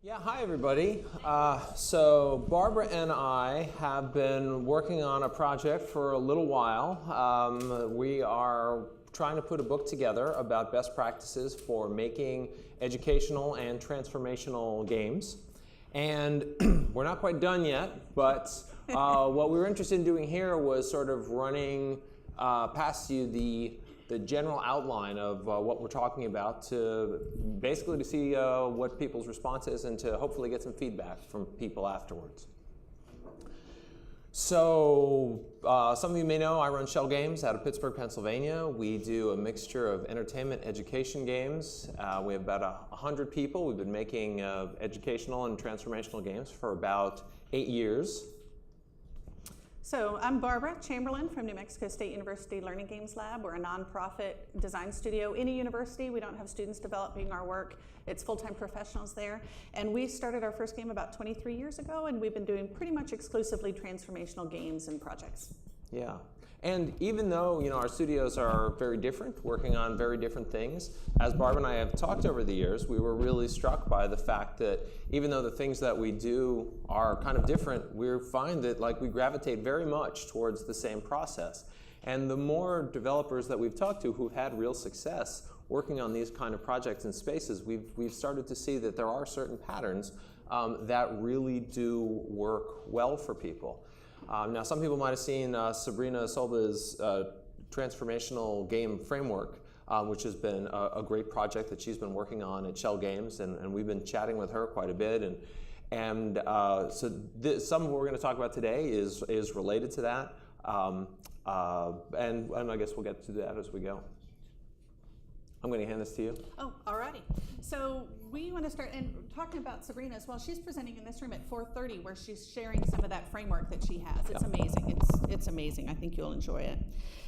Yeah, hi everybody. So Barbara and I have been working on a project for a little while. We are trying to put a book together about best practices for making educational and transformational games. And we're not quite done yet, but what we were interested in doing here was sort of running past you the general outline of what we're talking about, to basically to see what people's response is and to hopefully get some feedback from people afterwards. So some of you may know I run Schell Games out of Pittsburgh, Pennsylvania. We do a mixture of entertainment, education games. We have about 100 people. We've been making educational and transformational games for about 8 years. So I'm Barbara Chamberlin from New Mexico State University Learning Games Lab. We're a nonprofit design studio in a university. We don't have students developing our work. It's full-time professionals there. And we started our first game about 23 years ago, and we've been doing pretty much exclusively transformational games and projects. Yeah. And even though, our studios are very different, working on very different things, as Barbara and I have talked over the years, we were really struck by the fact that even though the things that we do are kind of different, we find that we gravitate very much towards the same process. And the more developers that we've talked to who've had real success working on these kind of projects and spaces, we've started to see that there are certain patterns that really do work well for people. Now, some people might have seen Sabrina Solba's transformational game framework, which has been a great project that she's been working on at Schell Games, and we've been chatting with her quite a bit. And so some of what we're going to talk about today is related to that, and I guess we'll get to that as we go. I'm going to hand this to you. Oh, alrighty. So we want to start and talking about Sabrina as well. She's presenting in this room at 4:30, where she's sharing some of that framework that she has. It's amazing. It's amazing. I think you'll enjoy it.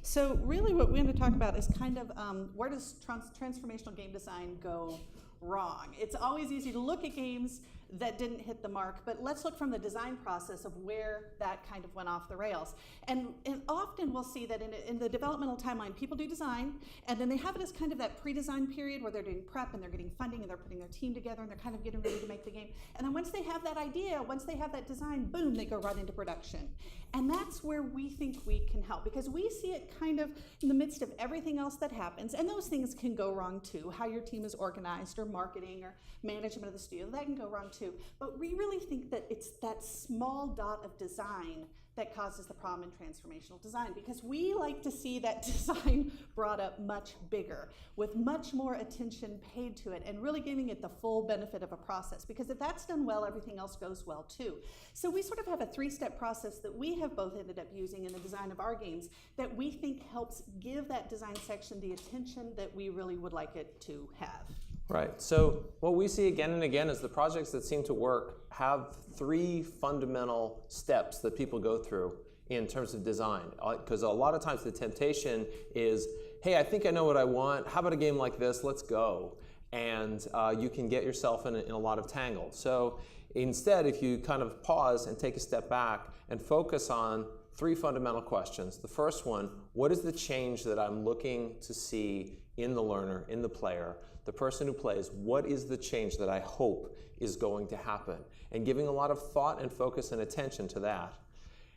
So really, what we're going to talk about is kind of where does transformational game design go wrong? It's always easy to look at games that didn't hit the mark, but let's look from the design process of where that kind of went off the rails. And often we'll see that in the developmental timeline, people do design, and then they have it as kind of that pre-design period where they're doing prep and they're getting funding and they're putting their team together and they're kind of getting ready to make the game. And then once they have that idea, once they have that design, boom, they go right into production. And that's where we think we can help, because we see it kind of in the midst of everything else that happens, and those things can go wrong too. How your team is organized, or marketing, or management of the studio, that can go wrong too. But we really think that it's that small dot of design that causes the problem in transformational design, because we like to see that design brought up much bigger, with much more attention paid to it, and really giving it the full benefit of a process, because if that's done well, everything else goes well too. So we sort of have a three-step process that we have both ended up using in the design of our games that we think helps give that design section the attention that we really would like it to have. Right. So what we see again and again is the projects that seem to work have three fundamental steps that people go through in terms of design. Because a lot of times the temptation is, hey, I think I know what I want. How about a game like this? Let's go. And you can get yourself in a lot of tangle. So instead, if you kind of pause and take a step back and focus on three fundamental questions. The first one, what is the change that I'm looking to see in the learner, in the player, the person who plays? What is the change that I hope is going to happen? And giving a lot of thought and focus and attention to that.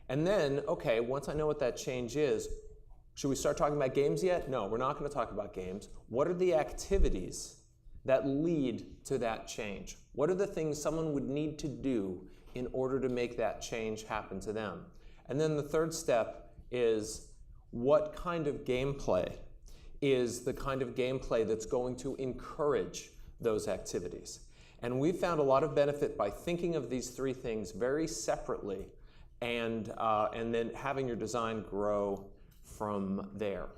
And then, okay, once I know what that change is, should we start talking about games yet? No, we're not going to talk about games. What are the activities that lead to that change? What are the things someone would need to do in order to make that change happen to them? And then the third step is, what kind of gameplay is the kind of gameplay that's going to encourage those activities? And we found a lot of benefit by thinking of these three things very separately, and then having your design grow from there.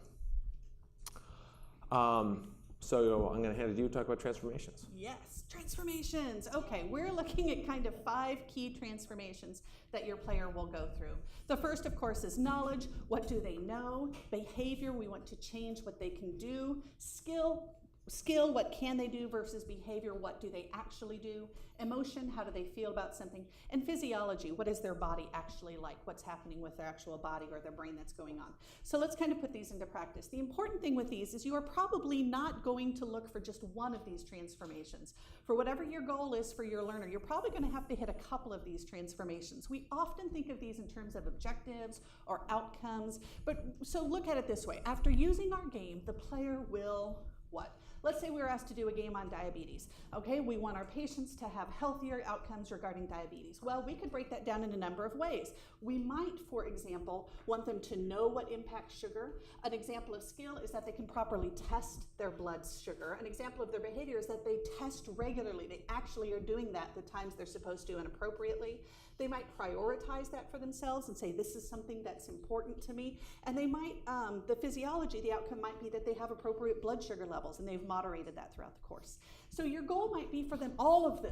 So I'm going to hand it to you to talk about transformations. Yes, transformations. Okay, we're looking at kind of 5 key transformations that your player will go through. The first, of course, is knowledge. What do they know? Behavior, we want to change what they can do. Skill, skill, what can they do, versus behavior, what do they actually do, emotion, how do they feel about something, and physiology, what is their body actually like, what's happening with their actual body or their brain that's going on. So let's kind of put these into practice. The important thing with these is you are probably not going to look for just one of these transformations. For whatever your goal is for your learner, you're probably going to have to hit a couple of these transformations. We often think of these in terms of objectives or outcomes, but so look at it this way. After using our game, the player will what? Let's say we were asked to do a game on diabetes. Okay, we want our patients to have healthier outcomes regarding diabetes. Well, we could break that down in a number of ways. We might, for example, want them to know what impacts sugar. An example of skill is that they can properly test their blood sugar. An example of their behavior is that they test regularly. They actually are doing that the times they're supposed to and appropriately. They might prioritize that for themselves and say, this is something that's important to me. And they might, the physiology, the outcome might be that they have appropriate blood sugar levels and they've moderated that throughout the course. So your goal might be for them, all of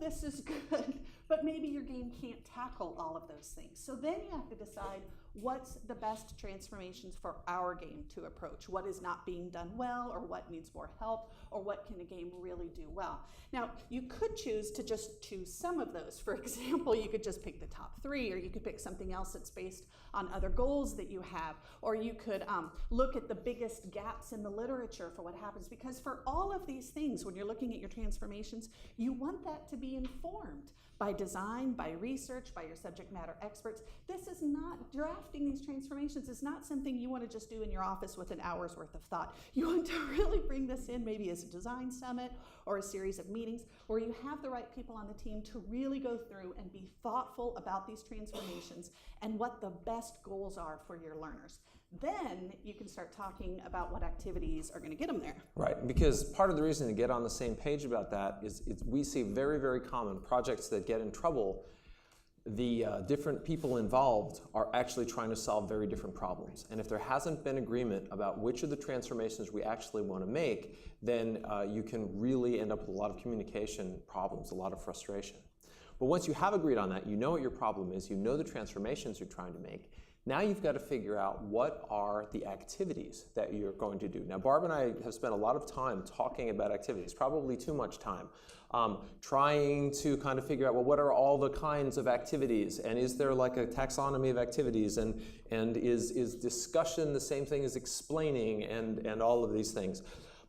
this is good, but maybe your game can't tackle all of those things. So then you have to decide what's the best transformations for our game to approach, what is not being done well, or what needs more help, or what can a game really do well. Now, you could choose to just choose some of those. For example, you could just pick the top 3, or you could pick something else that's based on other goals that you have, or you could look at the biggest gaps in the literature for what happens, because for all of these things, when you're looking at your transformations, you want that to be informed by design, by research, by your subject matter experts. This is not, drafting these transformations is not something you want to just do in your office with an hour's worth of thought. You want to really bring this in maybe as a design summit or a series of meetings where you have the right people on the team to really go through and be thoughtful about these transformations and what the best goals are for your learners. Then you can start talking about what activities are going to get them there. Right, because part of the reason to get on the same page about that is we see very, very common projects that get in trouble. The different people involved are actually trying to solve very different problems. And if there hasn't been agreement about which of the transformations we actually want to make, then you can really end up with a lot of communication problems, a lot of frustration. But once you have agreed on that, you know what your problem is, you know the transformations you're trying to make. Now you've got to figure out what are the activities that you're going to do. Now, Barb and I have spent a lot of time talking about activities, probably too much time, trying to kind of figure out, well, what are all the kinds of activities, and is there like a taxonomy of activities, and is discussion the same thing as explaining, and all of these things.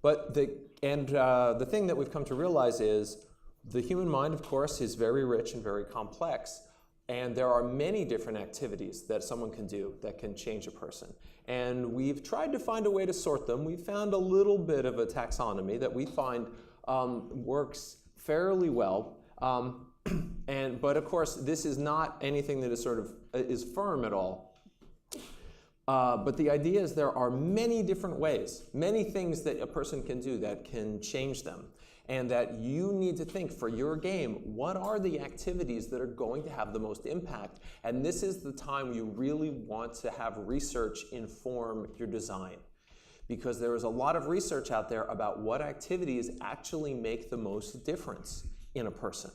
But the thing that we've come to realize is the human mind, of course, is very rich and very complex. And there are many different activities that someone can do that can change a person. And we've tried to find a way to sort them. We found a little bit of a taxonomy that we find works fairly well. But of course, this is not anything that is sort of is firm at all. But the idea is there are many different ways, many things that a person can do that can change them. And that you need to think for your game, what are the activities that are going to have the most impact? And this is the time you really want to have research inform your design. Because there is a lot of research out there about what activities actually make the most difference in a person.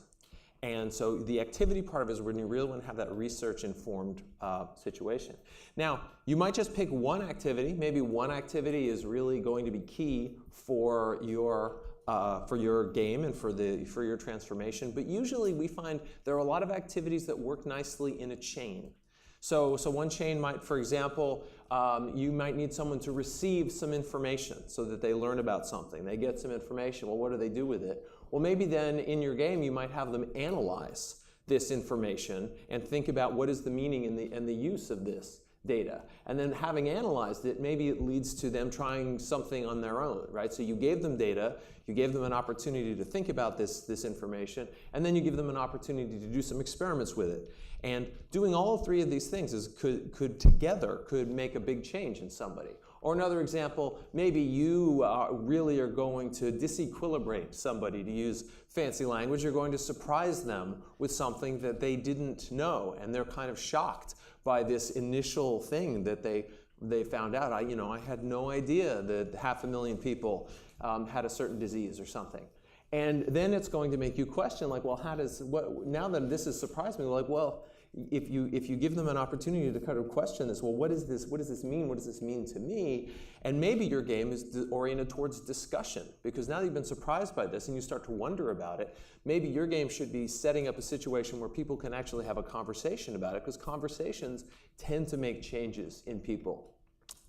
And so the activity part of it is when you really want to have that research-informed situation. Now, you might just pick one activity. Maybe one activity is really going to be key for your game and for your transformation, but usually we find there are a lot of activities that work nicely in a chain. So one chain might, for example, you might need someone to receive some information so that they learn about something. They get some information. Well, what do they do with it? Well, maybe then in your game you might have them analyze this information and think about what is the meaning and the use of this data. And then having analyzed it, maybe it leads to them trying something on their own, right? So you gave them data, you gave them an opportunity to think about this information, and then you give them an opportunity to do some experiments with it. And doing all 3 of these things could together make a big change in somebody. Or another example, maybe you really are going to disequilibrate somebody, to use fancy language. You're going to surprise them with something that they didn't know, and they're kind of shocked by this initial thing that they found out. I had no idea that 500,000 people had a certain disease or something. And then it's going to make you question, like, well, now that this has surprised me, like, well, if you give them an opportunity to kind of question this, well, what does this mean? What does this mean to me? And maybe your game is oriented towards discussion, because now that you've been surprised by this and you start to wonder about it, maybe your game should be setting up a situation where people can actually have a conversation about it, because conversations tend to make changes in people.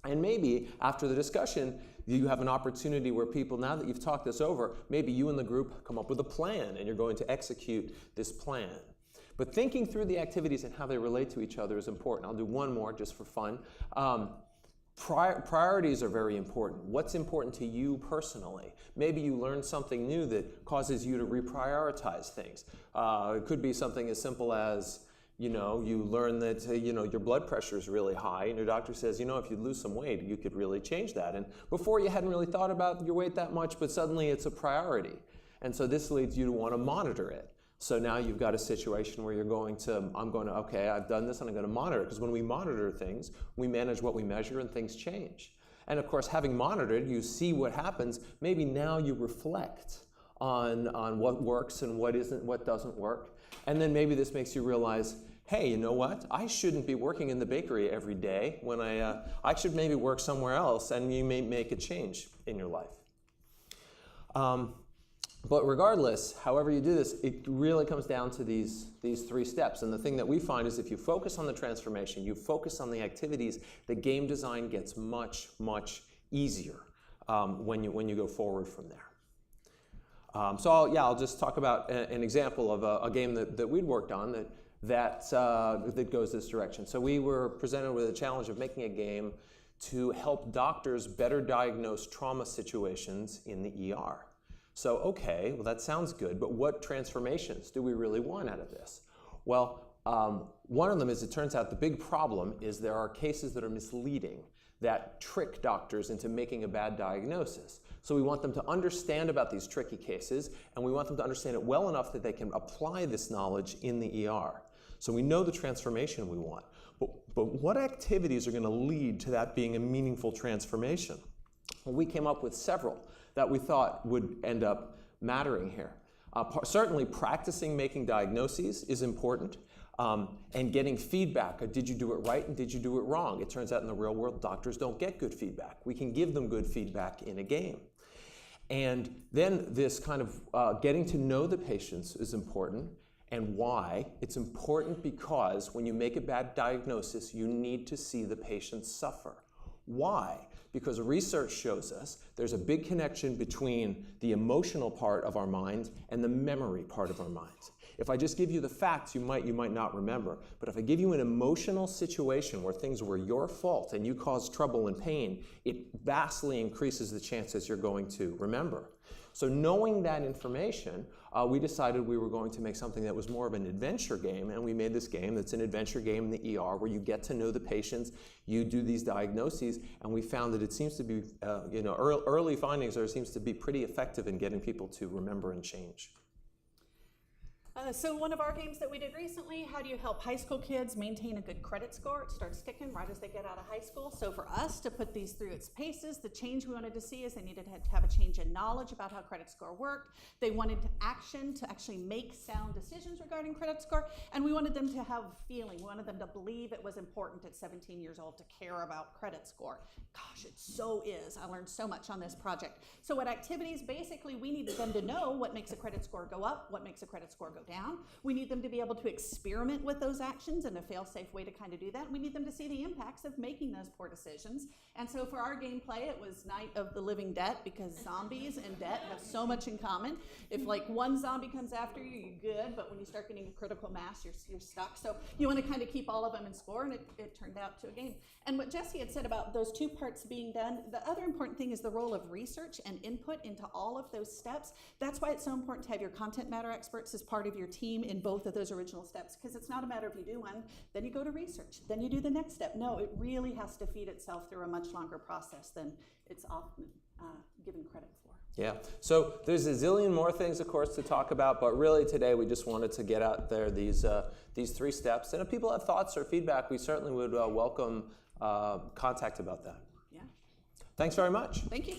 And maybe after the discussion, you have an opportunity where people, now that you've talked this over, maybe you and the group come up with a plan and you're going to execute this plan. But thinking through the activities and how they relate to each other is important. I'll do one more just for fun. Priorities are very important. What's important to you personally? Maybe you learn something new that causes you to reprioritize things. It could be something as simple as, you learn that your blood pressure is really high, and your doctor says, if you lose some weight, you could really change that. And before you hadn't really thought about your weight that much, but suddenly it's a priority. And so this leads you to want to monitor it. So now you've got a situation where okay, I've done this and I'm going to monitor it. Because when we monitor things, we manage what we measure and things change. And of course, having monitored, you see what happens. Maybe now you reflect on what works and what doesn't work. And then maybe this makes you realize, hey, you know what? I shouldn't be working in the bakery every day. When I should maybe work somewhere else, and you may make a change in your life. But regardless, however you do this, it really comes down to these three steps. And the thing that we find is if you focus on the transformation, you focus on the activities, the game design gets much, much easier when you go forward from there. So I'll just talk about an example of a game that we'd worked on that goes this direction. So we were presented with a challenge of making a game to help doctors better diagnose trauma situations in the ER. So, okay, well that sounds good, but what transformations do we really want out of this? Well, one of them is, it turns out the big problem is there are cases that are misleading, that trick doctors into making a bad diagnosis. So we want them to understand about these tricky cases, and we want them to understand it well enough that they can apply this knowledge in the ER. So we know the transformation we want, but what activities are going to lead to that being a meaningful transformation? Well, we came up with several that we thought would end up mattering here. Certainly practicing making diagnoses is important, and getting feedback. Did you do it right and did you do it wrong? It turns out in the real world, doctors don't get good feedback. We can give them good feedback in a game. And then this kind of getting to know the patients is important. And why? It's important because when you make a bad diagnosis, you need to see the patient suffer. Why? Because research shows us there's a big connection between the emotional part of our minds and the memory part of our minds. If I just give you the facts, you might not remember. But if I give you an emotional situation where things were your fault and you caused trouble and pain, it vastly increases the chances you're going to remember. So knowing that information, we decided we were going to make something that was more of an adventure game, and we made this game that's an adventure game in the ER where you get to know the patients, you do these diagnoses, and we found that it seems to be, early findings are, seems to be pretty effective in getting people to remember and change. So one of our games that we did recently, how do you help high school kids maintain a good credit score? It starts ticking right as they get out of high school. So for us to put these through its paces, the change we wanted to see is they needed to have a change in knowledge about how credit score worked. They wanted action to actually make sound decisions regarding credit score. And we wanted them to have feeling. We wanted them to believe it was important at 17 years old to care about credit score. Gosh, it so is. I learned so much on this project. So what activities? Basically, we needed them to know what makes a credit score go up, what makes a credit score go down. We need them to be able to experiment with those actions in a fail-safe way to kind of do that. We need them to see the impacts of making those poor decisions. And so for our gameplay, it was Night of the Living Debt, because zombies and debt have so much in common. If like one zombie comes after you, you're good, but when you start getting a critical mass, you're stuck. So you want to kind of keep all of them in score, and it turned out to a game. And what Jesse had said about those two parts being done, the other important thing is the role of research and input into all of those steps. That's why it's so important to have your content matter experts as part of your team in both of those original steps, because it's not a matter of you do one, then you go to research, then you do the next step. No, it really has to feed itself through a much longer process than it's often given credit for. Yeah, so there's a zillion more things, of course, to talk about, but really today we just wanted to get out there these three steps. And if people have thoughts or feedback, we certainly would welcome contact about that. Yeah. Thanks very much. Thank you.